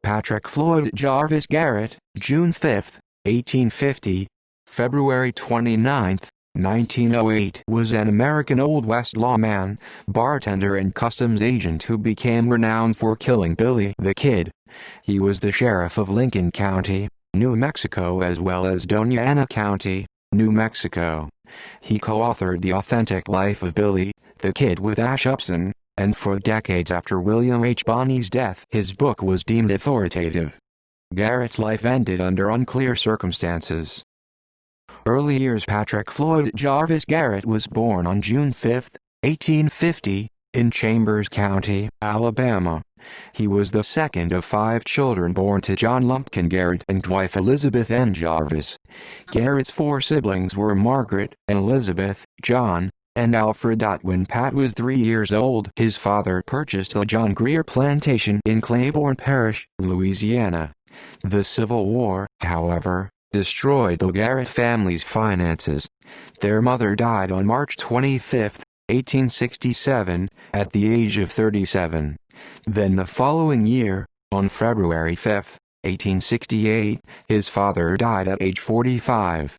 Patrick Floyd Jarvis Garrett, June 5, 1850, February 29, 1908, was an American Old West lawman, bartender and customs agent who became renowned for killing Billy the Kid. He was the sheriff of Lincoln County, New Mexico, as well as Doña Ana County, New Mexico. He co-authored The Authentic Life of Billy the Kid with Ash Upson, and for decades after William H. Bonney's death his book was deemed authoritative. Garrett's life ended under unclear circumstances. Early years. Patrick Floyd Jarvis Garrett was born on June 5, 1850, in Chambers County, Alabama. He was the second of 5 children born to John Lumpkin Garrett and wife Elizabeth N. Jarvis. Garrett's 4 siblings were Margaret, Elizabeth, John, and Alfred. When Pat was 3 years old, his father purchased a John Grier plantation in Claiborne Parish, Louisiana. The Civil War, however, destroyed the Garrett family's finances. Their mother died on March 25, 1867, at the age of 37. Then the following year, on February 5, 1868, his father died at age 45.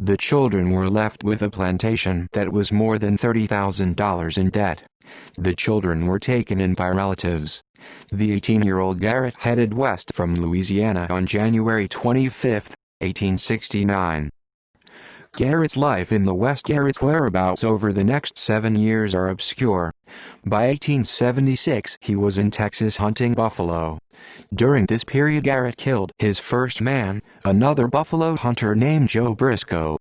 The children were left with a plantation that was more than $30,000 in debt. The children were taken in by relatives. The 18-year-old Garrett headed west from Louisiana on January 25, 1869. Garrett's life in the West. Garrett's whereabouts over the next 7 years are obscure. By 1876 he was in Texas hunting buffalo. During this period Garrett killed his first man, another buffalo hunter named Joe Briscoe.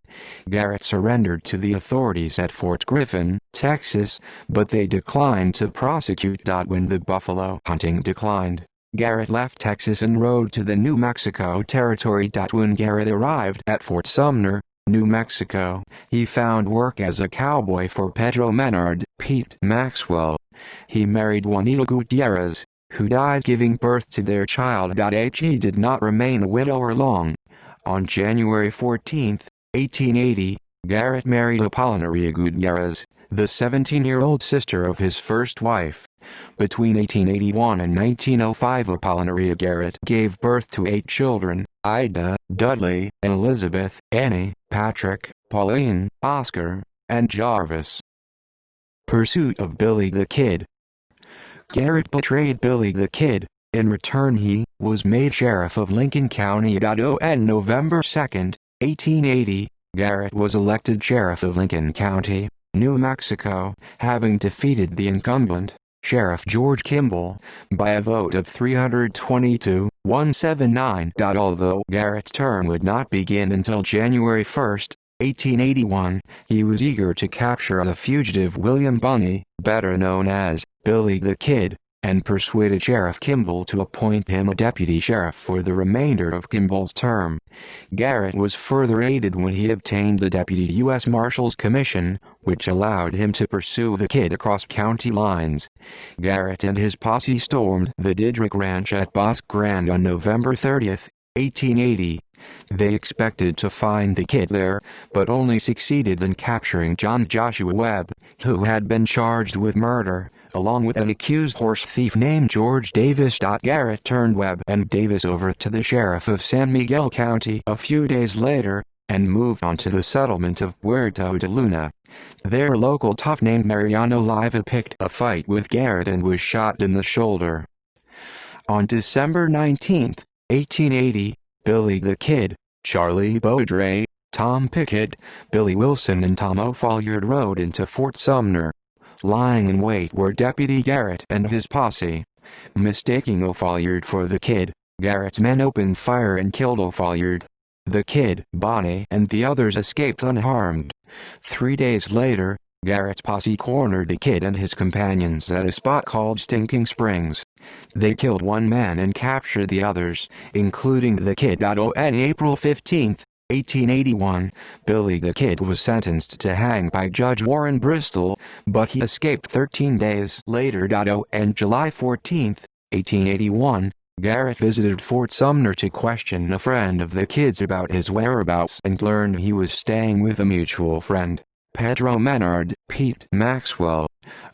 Garrett surrendered to the authorities at Fort Griffin, Texas, but they declined to prosecute. When the buffalo hunting declined, Garrett left Texas and rode to the New Mexico Territory. When Garrett arrived at Fort Sumner, New Mexico, he found work as a cowboy for Pedro Menard, Pete Maxwell. He married Juanita Gutierrez, who died giving birth to their child. He did not remain a widower long. On January 14, 1880, Garrett married Apolinaria Gutierrez, the 17-year-old sister of his first wife. Between 1881 and 1905 Apolinaria Garrett gave birth to 8 children: Ida, Dudley, Elizabeth, Annie, Patrick, Pauline, Oscar, and Jarvis. Pursuit of Billy the Kid. Garrett betrayed Billy the Kid. In return he was made sheriff of Lincoln County. On November 2, 1880, Garrett was elected sheriff of Lincoln County, New Mexico, having defeated the incumbent, Sheriff George Kimball, by a vote of 320-179. Although Garrett's term would not begin until January 1, 1881, he was eager to capture the fugitive William Bonney, better known as Billy the Kid, and persuaded Sheriff Kimball to appoint him a deputy sheriff for the remainder of Kimball's term. Garrett was further aided when he obtained the Deputy U.S. Marshal's commission, which allowed him to pursue the Kid across county lines. Garrett and his posse stormed the Didrik Ranch at Bosque Grande on November 30, 1880. They expected to find the Kid there, but only succeeded in capturing John Joshua Webb, who had been charged with murder, along with an accused horse thief named George Davis. Garrett turned Webb and Davis over to the sheriff of San Miguel County a few days later, and moved on to the settlement of Puerto de Luna. Their local tough named Mariano Liva picked a fight with Garrett and was shot in the shoulder. On December 19, 1880, Billy the Kid, Charlie Beaudre, Tom Pickett, Billy Wilson and Tom O'Folliard rode into Fort Sumner. Lying in wait were Deputy Garrett and his posse. Mistaking O'Folliard for the Kid, Garrett's men opened fire and killed O'Folliard. The Kid, Bonney and the others escaped unharmed. 3 days later, Garrett's posse cornered the Kid and his companions at a spot called Stinking Springs. They killed 1 man and captured the others, including the Kid. On April 15, 1881, Billy the Kid was sentenced to hang by Judge Warren Bristol, but he escaped 13 days later. On July 14, 1881, Garrett visited Fort Sumner to question a friend of the Kid's about his whereabouts and learned he was staying with a mutual friend, Pedro Menard, Pete Maxwell.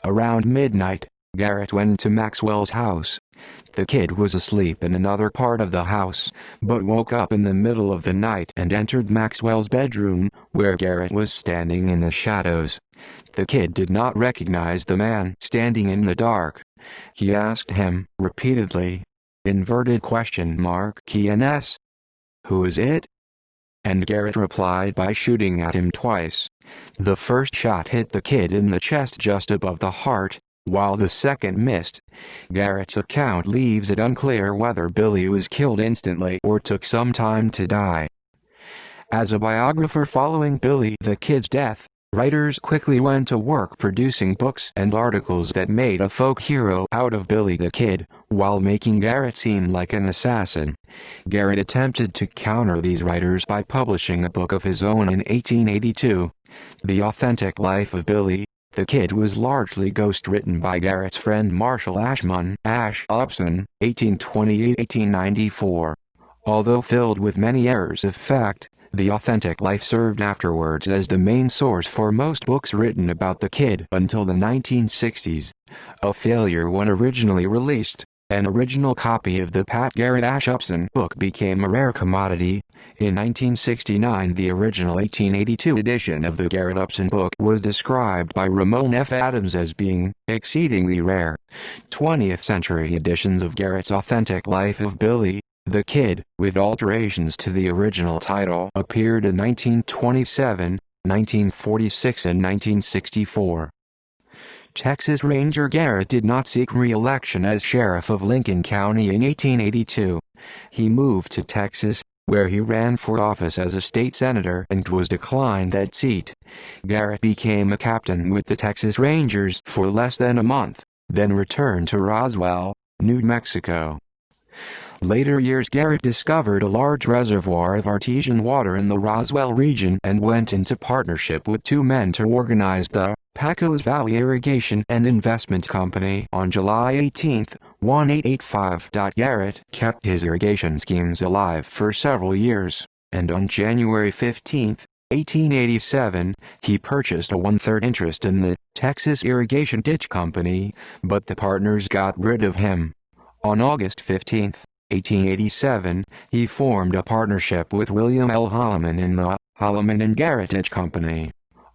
Around midnight, Garrett went to Maxwell's house. The kid was asleep in another part of the house, but woke up in the middle of the night and entered Maxwell's bedroom, where Garrett was standing in the shadows. The kid did not recognize the man standing in the dark. He asked him, repeatedly, inverted question mark KNS, "Who is it?" And Garrett replied by shooting at him twice. The first shot hit the kid in the chest just above the heart, while the second missed. Garrett's account leaves it unclear whether Billy was killed instantly or took some time to die. As a biographer following Billy the Kid's death, writers quickly went to work producing books and articles that made a folk hero out of Billy the Kid, while making Garrett seem like an assassin. Garrett attempted to counter these writers by publishing a book of his own in 1882. The Authentic Life of Billy the Kid was largely ghostwritten by Garrett's friend Marshall Ashmun Ash Upson, 1828–1894. Although filled with many errors of fact, The Authentic Life served afterwards as the main source for most books written about the kid until the 1960s. A failure when originally released, an original copy of the Pat Garrett Ash Upson book became a rare commodity. In 1969, the original 1882 edition of the Garrett Upson book was described by Ramon F. Adams as being exceedingly rare. 20th century editions of Garrett's Authentic Life of Billy the Kid, with alterations to the original title, appeared in 1927, 1946 and 1964. Texas Ranger Garrett did not seek re-election as sheriff of Lincoln County in 1882. He moved to Texas, where he ran for office as a state senator and was declined that seat. Garrett became a captain with the Texas Rangers for less than a month, then returned to Roswell, New Mexico. Later years Garrett discovered a large reservoir of artesian water in the Roswell region and went into partnership with two men to organize the Pecos Valley Irrigation and Investment Company. On July 18, 1885, Garrett kept his irrigation schemes alive for several years, and on January 15, 1887, he purchased a one-third interest in the Texas Irrigation Ditch Company, but the partners got rid of him. On August 15, 1887, he formed a partnership with William L. Holloman in the Holloman and Garrett Ditch Company.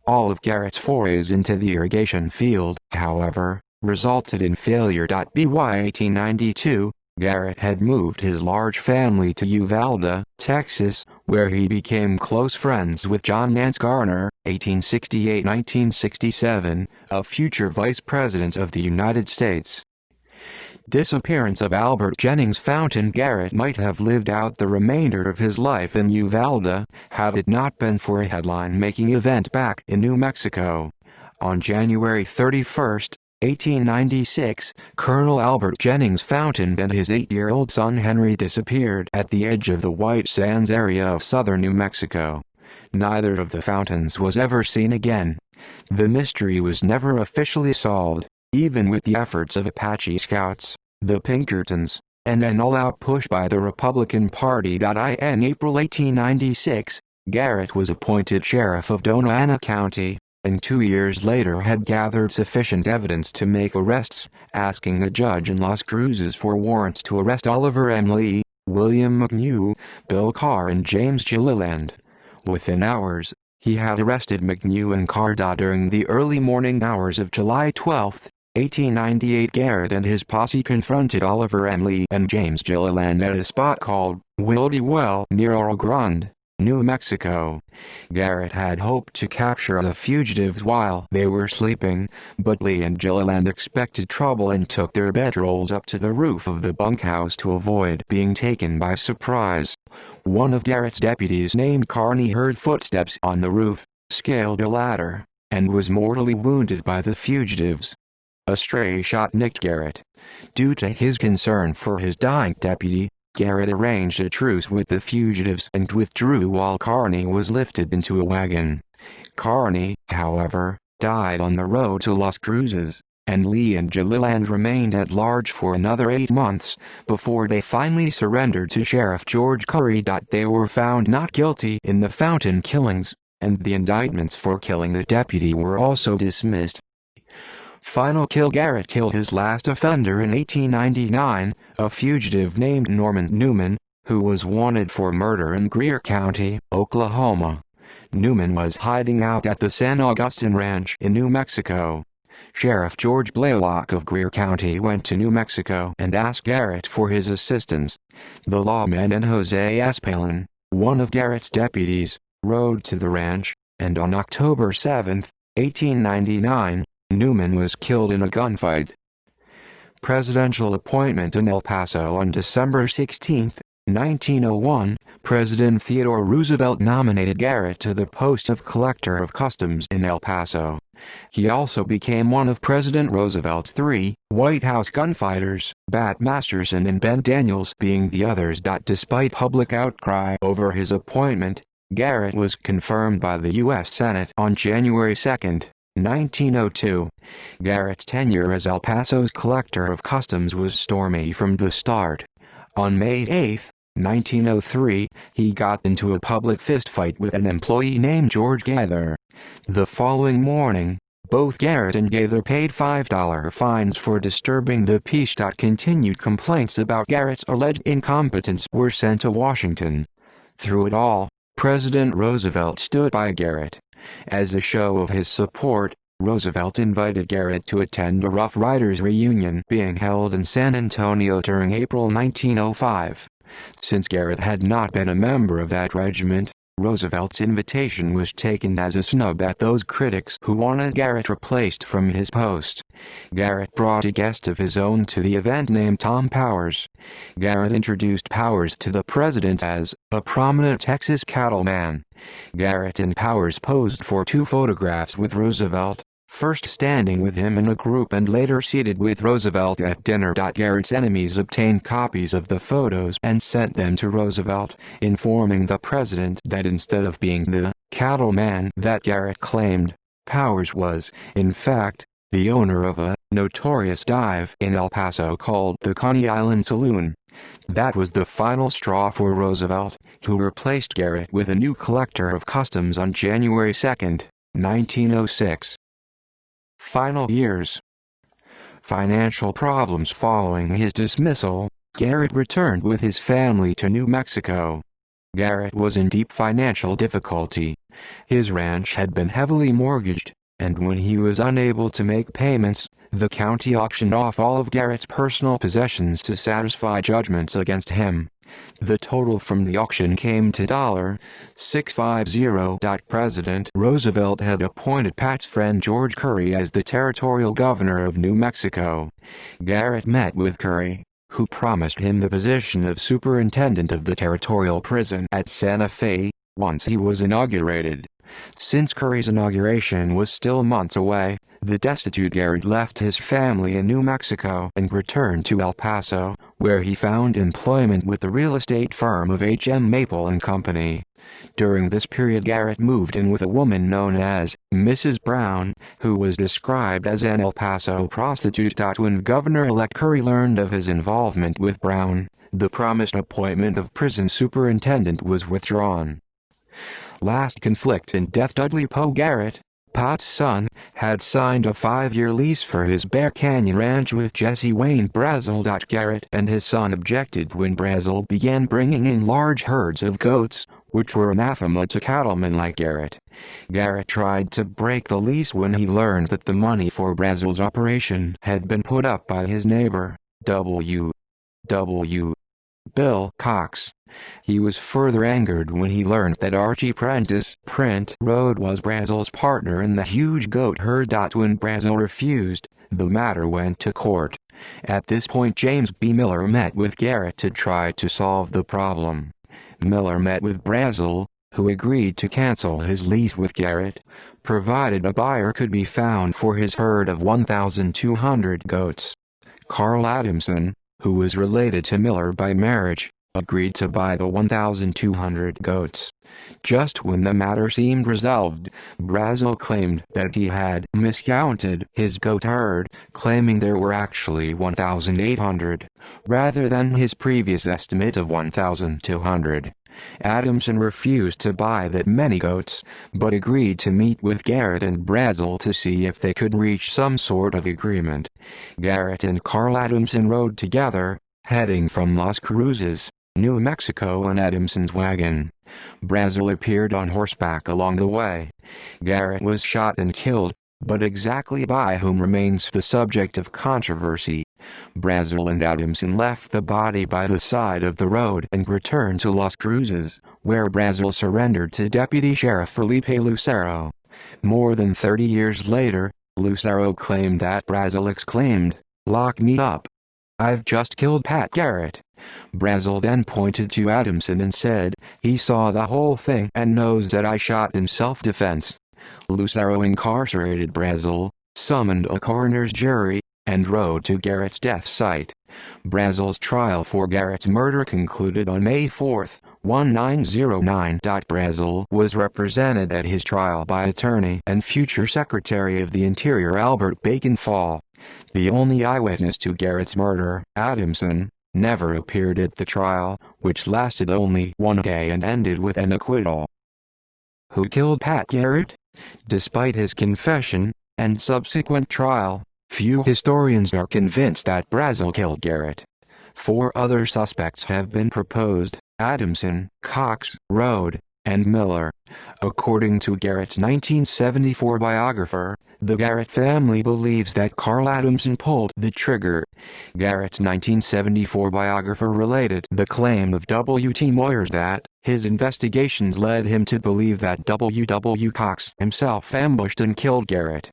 All of Garrett's forays into the irrigation field, however, resulted in failure. By 1892, Garrett had moved his large family to Uvalde, Texas, where he became close friends with John Nance Garner, 1868–1967, a future Vice President of the United States. Disappearance of Albert Jennings Fountain. Garrett might have lived out the remainder of his life in Uvalde, had it not been for a headline-making event back in New Mexico. On January 31, 1896, Colonel Albert Jennings Fountain and his 8-year-old son Henry disappeared at the edge of the White Sands area of southern New Mexico. Neither of the Fountains was ever seen again. The mystery was never officially solved, even with the efforts of Apache Scouts, the Pinkertons, and an all-out push by the Republican Party. In April 1896, Garrett was appointed sheriff of Doña County, and 2 years later had gathered sufficient evidence to make arrests, asking a judge in Las Cruces for warrants to arrest Oliver M. Lee, William McNew, Bill Carr and James Gilliland. Within hours, he had arrested McNew and Carr. During the early morning hours of July 12, 1898, Garrett and his posse confronted Oliver M. Lee and James Gilliland at a spot called Wildy Well near Oro Grande, New Mexico. Garrett had hoped to capture the fugitives while they were sleeping, but Lee and Gilliland expected trouble and took their bedrolls up to the roof of the bunkhouse to avoid being taken by surprise. One of Garrett's deputies named Carney heard footsteps on the roof, scaled a ladder, and was mortally wounded by the fugitives. A stray shot nicked Garrett. Due to his concern for his dying deputy, Garrett arranged a truce with the fugitives and withdrew while Carney was lifted into a wagon. Carney, however, died on the road to Las Cruces, and Lee and Gilliland remained at large for another 8 months, before they finally surrendered to Sheriff George Curry. They were found not guilty in the Fountain killings, and the indictments for killing the deputy were also dismissed. Final kill. Garrett killed his last offender in 1899, a fugitive named Norman Newman, who was wanted for murder in Greer County, Oklahoma. Newman was hiding out at the San Augustine Ranch in New Mexico. Sheriff George Blaylock of Greer County went to New Mexico and asked Garrett for his assistance. The lawman and Jose S. Palin, one of Garrett's deputies, rode to the ranch, and on October 7, 1899, Newman was killed in a gunfight. Presidential appointment in El Paso. On December 16, 1901, President Theodore Roosevelt nominated Garrett to the post of Collector of Customs in El Paso. He also became one of President Roosevelt's 3 White House gunfighters, Bat Masterson and Ben Daniels being the others. Despite public outcry over his appointment, Garrett was confirmed by the U.S. Senate on January 2, 1902. Garrett's tenure as El Paso's Collector of Customs was stormy from the start. On May 8, 1903, he got into a public fistfight with an employee named George Gaither. The following morning, both Garrett and Gaither paid $5 fines for disturbing the peace. Continued complaints about Garrett's alleged incompetence were sent to Washington. Through it all, President Roosevelt stood by Garrett. As a show of his support, Roosevelt invited Garrett to attend a Rough Riders reunion being held in San Antonio during April 1905. Since Garrett had not been a member of that regiment, Roosevelt's invitation was taken as a snub at those critics who wanted Garrett replaced from his post. Garrett brought a guest of his own to the event named Tom Powers. Garrett introduced Powers to the president as a prominent Texas cattleman. Garrett and Powers posed for 2 photographs with Roosevelt, first standing with him in a group and later seated with Roosevelt at dinner. Garrett's enemies obtained copies of the photos and sent them to Roosevelt, informing the president that instead of being the cattleman that Garrett claimed, Powers was, in fact, the owner of a notorious dive in El Paso called the Coney Island Saloon. That was the final straw for Roosevelt, who replaced Garrett with a new Collector of Customs on January 2, 1906. Final years. Financial problems. Following his dismissal, Garrett returned with his family to New Mexico. Garrett was in deep financial difficulty. His ranch had been heavily mortgaged, and when he was unable to make payments, the county auctioned off all of Garrett's personal possessions to satisfy judgments against him. The total from the auction came to $650. President Roosevelt had appointed Pat's friend George Curry as the territorial governor of New Mexico. Garrett met with Curry, who promised him the position of superintendent of the territorial prison at Santa Fe once he was inaugurated. Since Curry's inauguration was still months away, the destitute Garrett left his family in New Mexico and returned to El Paso, where he found employment with the real estate firm of H.M. Maple and Company. During this period, Garrett moved in with a woman known as Mrs. Brown, who was described as an El Paso prostitute. When Governor-elect Curry learned of his involvement with Brown, the promised appointment of prison superintendent was withdrawn. Last conflict and death. Dudley Poe Garrett, Pat's son, had signed a 5-year lease for his Bear Canyon Ranch with Jesse Wayne Brazel. Garrett and his son objected when Brazel began bringing in large herds of goats, which were anathema to cattlemen like Garrett. Garrett tried to break the lease when he learned that the money for Brazel's operation had been put up by his neighbor, W. Bill Cox. He was further angered when he learned that Archie Prentice Road was Brazel's partner in the huge goat herd. When Brazel refused, the matter went to court. At this point, James B. Miller met with Garrett to try to solve the problem. Miller met with Brazel, who agreed to cancel his lease with Garrett, provided a buyer could be found for his herd of 1,200 goats. Carl Adamson, who was related to Miller by marriage, agreed to buy the 1,200 goats. Just when the matter seemed resolved, Brazel claimed that he had miscounted his goat herd, claiming there were actually 1,800, rather than his previous estimate of 1,200. Adamson refused to buy that many goats, but agreed to meet with Garrett and Brazel to see if they could reach some sort of agreement. Garrett and Carl Adamson rode together, heading from Las Cruces, New Mexico on Adamson's wagon. Brazel appeared on horseback along the way. Garrett was shot and killed, but exactly by whom remains the subject of controversy. Brazel and Adamson left the body by the side of the road and returned to Las Cruces, where Brazel surrendered to Deputy Sheriff Felipe Lucero. More than 30 years later, Lucero claimed that Brazel exclaimed, "Lock me up. I've just killed Pat Garrett." Brazel then pointed to Adamson and said, "He saw the whole thing and knows that I shot in self-defense." Lucero incarcerated Brazel, summoned a coroner's jury, and rode to Garrett's death site. Brazel's trial for Garrett's murder concluded on May 4, 1909. Brazel was represented at his trial by attorney and future Secretary of the Interior Albert Bacon Fall. The only eyewitness to Garrett's murder, Adamson, never appeared at the trial, which lasted only 1 day and ended with an acquittal. Who killed Pat Garrett? Despite his confession and subsequent trial, few historians are convinced that Brazel killed Garrett. 4 other suspects have been proposed: Adamson, Cox, Rode, and Miller. According to Garrett's 1974 biographer, the Garrett family believes that Carl Adamson pulled the trigger. Garrett's 1974 biographer related the claim of W. T. Moyers that his investigations led him to believe that W. W. Cox himself ambushed and killed Garrett.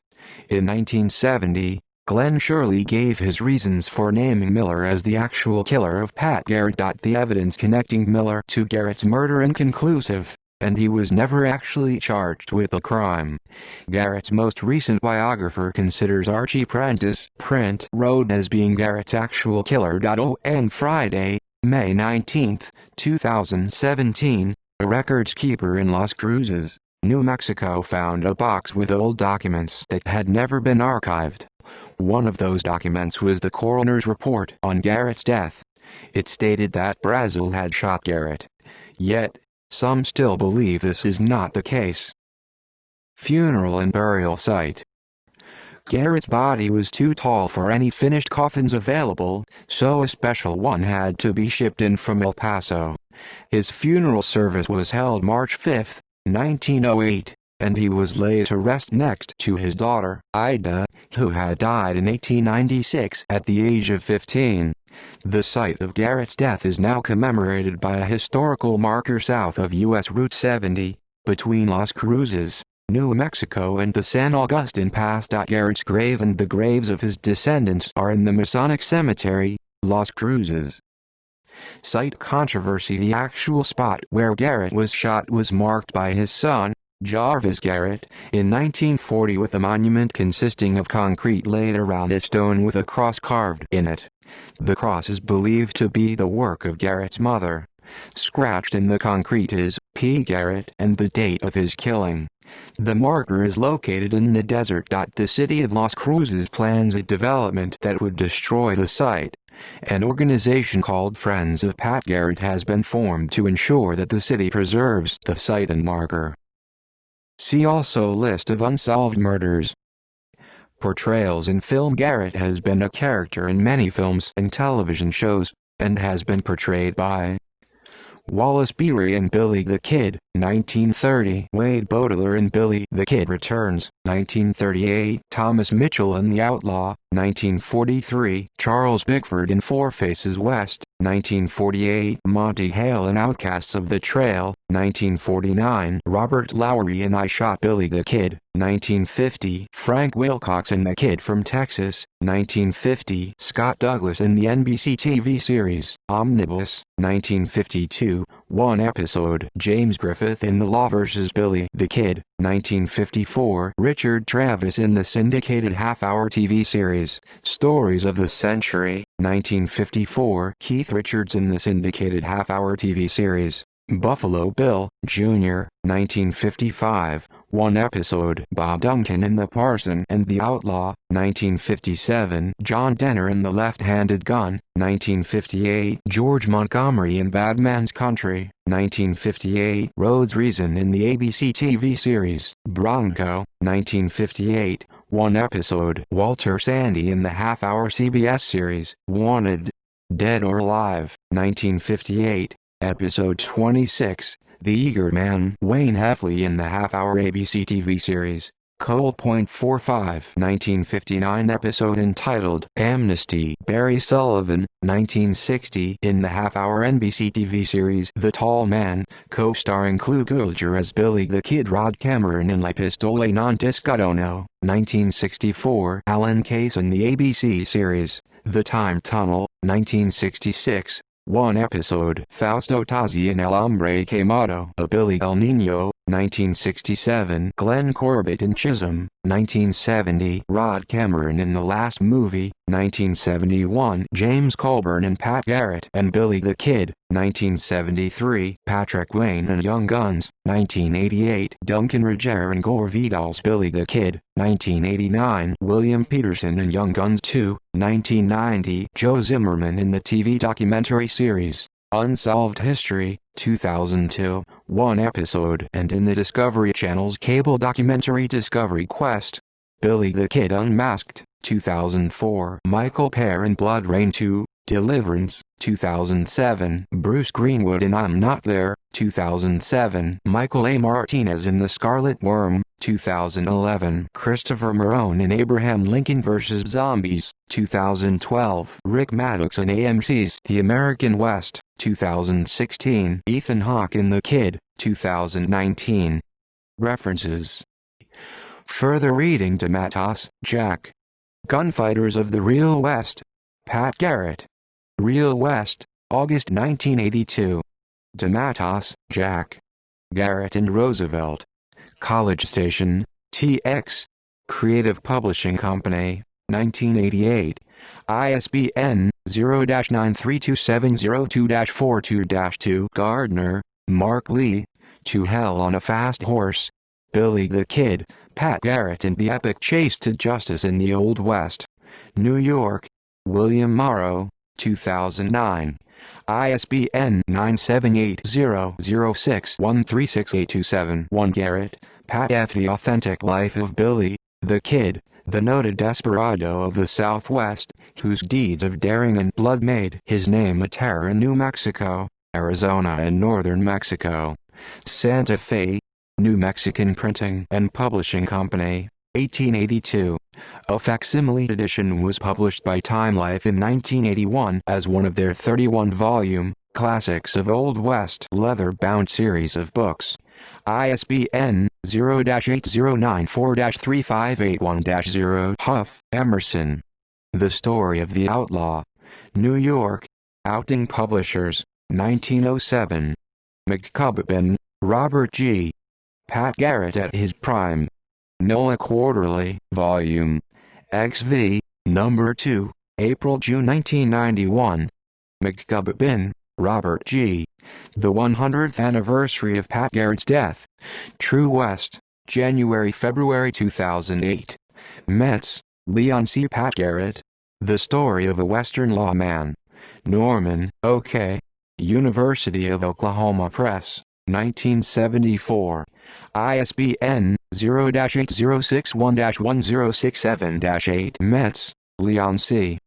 In 1970, Glenn Shirley gave his reasons for naming Miller as the actual killer of Pat Garrett. The evidence connecting Miller to Garrett's murder inconclusive, and he was never actually charged with the crime. Garrett's most recent biographer considers Archie Prentice Rode as being Garrett's actual killer. On Friday, May 19, 2017, a records keeper in Las Cruces, New Mexico found a box with old documents that had never been archived. One of those documents was the coroner's report on Garrett's death. It stated that Brazel had shot Garrett. Yet, some still believe this is not the case. Funeral and burial site. Garrett's body was too tall for any finished coffins available, so a special one had to be shipped in from El Paso. His funeral service was held March 5, 1908, and he was laid to rest next to his daughter, Ida, who had died in 1896 at the age of 15. The site of Garrett's death is now commemorated by a historical marker south of U.S. Route 70, between Las Cruces, New Mexico and the San Agustin Pass. Garrett's grave and the graves of his descendants are in the Masonic Cemetery, Las Cruces. Site controversy. The actual spot where Garrett was shot was marked by his son, Jarvis Garrett, in 1940 with a monument consisting of concrete laid around a stone with a cross carved in it. The cross is believed to be the work of Garrett's mother. Scratched in the concrete is P. Garrett and the date of his killing. The marker is located in the desert. The city of Las Cruces plans a development that would destroy the site. An organization called Friends of Pat Garrett has been formed to ensure that the city preserves the site and marker. See also List of unsolved murders. Portrayals in film. Garrett has been a character in many films and television shows, and has been portrayed by Wallace Beery in Billy the Kid, 1930. Wade Bodler in Billy the Kid Returns, 1938. Thomas Mitchell in The Outlaw, 1943. Charles Bickford in Four Faces West, 1948. Monty Hale in Outcasts of the Trail, 1949. Robert Lowry in I Shot Billy the Kid, 1950. Frank Wilcox in The Kid from Texas, 1950. Scott Douglas in the NBC TV series Omnibus, 1952. One episode. James Griffith in The Law vs. Billy the Kid, 1954. Richard Travis in the syndicated half-hour TV series Stories of the Century, 1954. Keith Richards in the syndicated half-hour TV series Buffalo Bill, Jr., 1955. 1 episode. Bob Duncan in The Parson and the Outlaw, 1957. John Denner in The Left-Handed Gun, 1958. George Montgomery in Bad Man's Country, 1958. Rhodes Reason in the ABC TV series, Bronco, 1958. 1 episode. Walter Sandy in the half-hour CBS series, Wanted, Dead or Alive, 1958. Episode 26. The Eager Man. Wayne Heffley in the half-hour ABC TV series, Cold Point 45, 1959. Episode entitled Amnesty. Barry Sullivan, 1960. In the half-hour NBC TV series The Tall Man, co-starring Clu Gulager as Billy the Kid. Rod Cameron in La Pistola Non Discadono, 1964. Alan Case in the ABC series The Time Tunnel, 1966. 1 episode. Fausto Tozzi in El Hombre Quemado. A Billy El Nino, 1967. Glenn Corbett in Chisholm, 1970. Rod Cameron in The Last Movie, 1971. James Colburn and Pat Garrett and Billy the Kid, 1973. Patrick Wayne and Young Guns, 1988. Duncan Regehr and Gore Vidal's Billy the Kid, 1989. William Peterson and Young Guns 2, 1990. Joe Zimmerman in the TV documentary series Unsolved History, 2002, 1 episode. And in the Discovery Channel's cable documentary Discovery Quest, Billy the Kid Unmasked, 2004. Michael Pear in Blood Rain 2, Deliverance, 2007. Bruce Greenwood in I'm Not There, 2007. Michael A. Martinez in The Scarlet Worm, 2011. Christopher Marone in Abraham Lincoln vs. Zombies, 2012. Rick Maddox in AMC's The American West, 2016. Ethan Hawke in The Kid, 2019. References. Further reading. DeMatteis, Jack. Gunfighters of the Real West. Pat Garrett. Real West, August 1982. DeMatteis, Jack. Garrett and Roosevelt. College Station, TX. Creative Publishing Company, 1988. ISBN 0-93270-42-2. Gardner, Mark Lee. To Hell on a Fast Horse. Billy the Kid, Pat Garrett and the Epic Chase to Justice in the Old West. New York, William Morrow, 2009. ISBN 978-0-06-136827. Garrett, Pat F. The Authentic Life of Billy the Kid, the noted desperado of the Southwest, whose deeds of daring and blood made his name a terror in New Mexico, Arizona and northern Mexico. Santa Fe, New Mexican Printing and Publishing Company, 1882. A facsimile edition was published by Time Life in 1981 as one of their 31-volume, Classics of Old West leather-bound series of books. ISBN 0-8094-3581-0. Huff, Emerson. The Story of the Outlaw. New York, Outing Publishers, 1907. McCubbin, Robert G. Pat Garrett at His Prime. NOAA Quarterly, Volume XV, Number 2, April-June 1991. McCubbin, Robert G. The 100th Anniversary of Pat Garrett's Death. True West, January-February 2008. Metz, Leon C. Pat Garrett. The Story of a Western Lawman. Norman, OK. University of Oklahoma Press, 1974. ISBN 0-8061-1067-8. Metz, Leon C.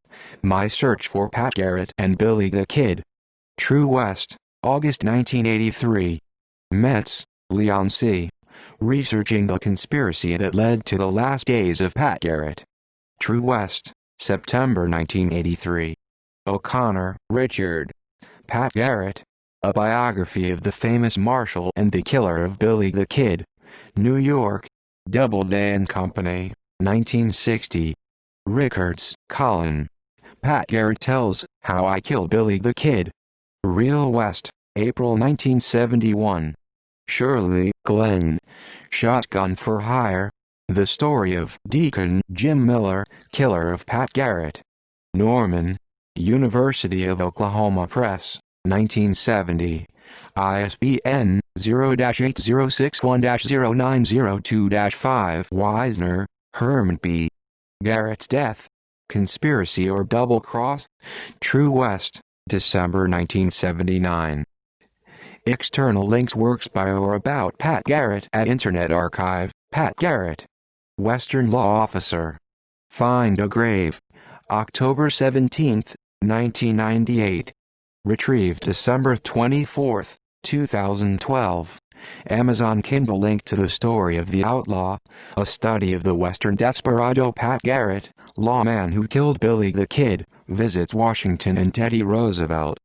My Search for Pat Garrett and Billy the Kid. True West, August 1983. Metz, Leon C. Researching the Conspiracy That Led to the Last Days of Pat Garrett. True West, September 1983. O'Connor, Richard. Pat Garrett. A Biography of the Famous Marshal and the Killer of Billy the Kid. New York, Doubleday and Company, 1960. Rickards, Colin. Pat Garrett Tells How I Killed Billy the Kid. Real West, April 1971. Shirley, Glenn. Shotgun for Hire. The Story of Deacon Jim Miller, Killer of Pat Garrett. Norman, University of Oklahoma Press, 1970. ISBN 0-8061-0902-5. Wisner, Herman B. Garrett's Death, Conspiracy or Double Cross? True West, December 1979. External links: Works by or about Pat Garrett at Internet Archive. Pat Garrett, Western Law Officer. Find a Grave, October 17, 1998. Retrieved December 24, 2012. Amazon Kindle. Link to The Story of the Outlaw, a study of the Western desperado Pat Garrett, lawman who killed Billy the Kid, visits Washington and Teddy Roosevelt.